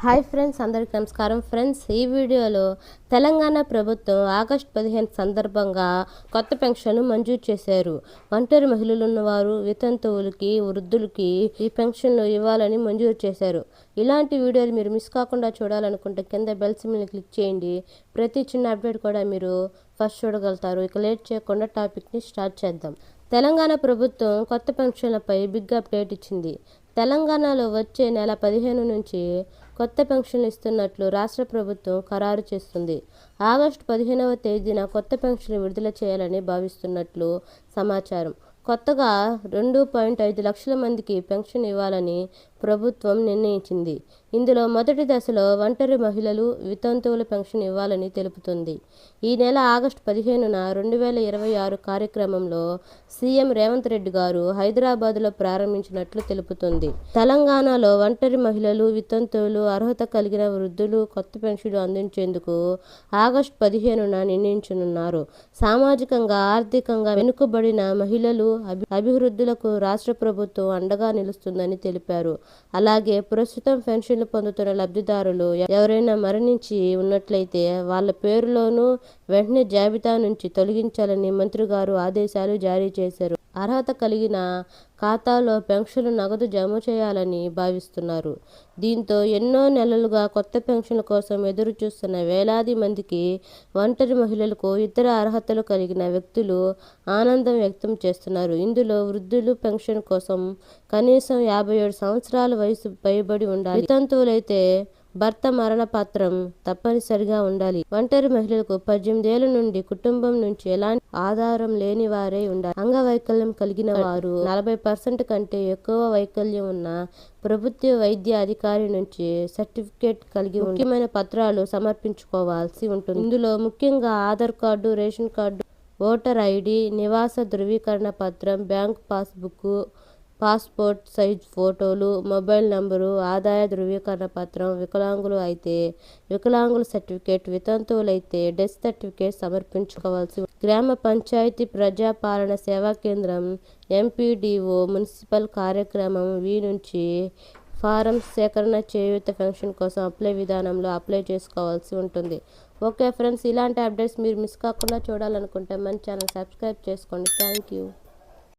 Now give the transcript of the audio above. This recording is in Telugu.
హాయ్ ఫ్రెండ్స్, అందరికీ నమస్కారం. ఫ్రెండ్స్, ఈ వీడియోలో తెలంగాణ ప్రభుత్వం ఆగస్టు 15 సందర్భంగా కొత్త పెన్షన్ మంజూరు చేశారు. ఒంటరి మహిళలు ఉన్నవారు, వితంతువులకి, వృద్ధులకి ఈ పెన్షన్లు ఇవ్వాలని మంజూరు చేశారు. ఇలాంటి వీడియోలు మీరు మిస్ కాకుండా చూడాలనుకుంటే కింద బెల్ సింబల్ని క్లిక్ చేయండి. ప్రతి చిన్న అప్డేట్ కూడా మీరు ఫస్ట్ చూడగలుగుతారు. ఇక లేట్ చేయకుండా టాపిక్ని స్టార్ట్ చేద్దాం. తెలంగాణ ప్రభుత్వం కొత్త పెన్షన్లపై బిగ్ అప్డేట్ ఇచ్చింది. తెలంగాణలో వచ్చే నెల 15 నుంచి కొత్త పెన్షన్లు ఇస్తున్నట్లు రాష్ట్ర ప్రభుత్వం ఖరారు చేస్తుంది. ఆగస్టు 15వ తేదీన కొత్త పెన్షన్లు విడుదల చేయాలని భావిస్తున్నట్లు సమాచారం. కొత్తగా 2.5 లక్షల మందికి పెన్షన్ ఇవ్వాలని ప్రభుత్వం నిర్ణయించింది. ఇందులో మొదటి దశలో ఒంటరి మహిళలు, వితంతువుల పెన్షన్ ఇవ్వాలని తెలుపుతుంది. ఈ నెల ఆగస్టు 15న 2026 కార్యక్రమంలో సీఎం రేవంత్ రెడ్డి గారు హైదరాబాద్లో ప్రారంభించినట్లు తెలుపుతుంది. తెలంగాణలో ఒంటరి మహిళలు, వితంతువులు, అర్హత కలిగిన వృద్ధులు కొత్త పెన్షన్లు అందించేందుకు ఆగస్టు 15న నిర్ణయించనున్నారు. సామాజికంగా, ఆర్థికంగా వెనుకబడిన మహిళలు, అభివృద్ధులకు రాష్ట్ర ప్రభుత్వం అండగా నిలుస్తుందని తెలిపారు. అలాగే ప్రస్తుతం పెన్షన్లు పొందుతున్న లబ్ధిదారులు ఎవరైనా మరణించి ఉన్నట్లయితే వాళ్ళ పేరులోనూ వెంటనే జాబితా నుంచి తొలగించాలని మంత్రి గారు ఆదేశాలు జారీ చేశారు. అర్హత కలిగిన ఖాతాలో పెన్షన్లు నగదు జమ చేయాలని భావిస్తున్నారు. దీంతో ఎన్నో నెలలుగా కొత్త పెన్షన్ల కోసం ఎదురు చూస్తున్న వేలాది మందికి, ఒంటరి మహిళలకు, ఇతర అర్హతలు కలిగిన వ్యక్తులు ఆనందం వ్యక్తం చేస్తున్నారు. ఇందులో వృద్ధులు పెన్షన్ కోసం కనీసం 57 సంవత్సరాల వయసు పైబడి ఉండాలి. వితంతువులైతే భర్త మరణ పత్రం తప్పనిసరిగా ఉండాలి. ఒంటరి మహిళలకు 18 ఏళ్ల నుండి కుటుంబం నుంచి ఎలాంటి ఆధారం లేని వారే ఉండాలి. అంగవైకల్యం కలిగిన వారు, 40% కంటే ఎక్కువ వైకల్యం ఉన్న ప్రభుత్వ వైద్య అధికారి నుంచి సర్టిఫికేట్ కలిగి ముఖ్యమైన పత్రాలు సమర్పించుకోవాల్సి ఉంటుంది. ఇందులో ముఖ్యంగా Aadhaar card, ration card, voter ID, నివాస ధృవీకరణ పత్రం, బ్యాంకు పాస్బుక్, పాస్పోర్ట్ సైజ్ ఫోటోలు, మొబైల్ నంబరు, ఆదాయ ధృవీకరణ పత్రం, వికలాంగులు అయితే వికలాంగుల సర్టిఫికేట్, వితంతువులైతే డెత్ సర్టిఫికేట్ సమర్పించుకోవాల్సి. గ్రామ పంచాయతీ ప్రజాపాలన సేవా కేంద్రం, ఎంపీడీఓ, మున్సిపల్ కార్యక్రమం నుంచి ఫారం సేకరణ, చేయూత పెన్షన్ కోసం విధానంలో అప్లై చేసుకోవాల్సి ఉంటుంది. ఓకే ఫ్రెండ్స్, ఇలాంటి అప్డేట్స్ మీరు మిస్ కాకుండా చూడాలనుకుంటే మన ఛానల్ సబ్స్క్రైబ్ చేసుకోండి. Thank you.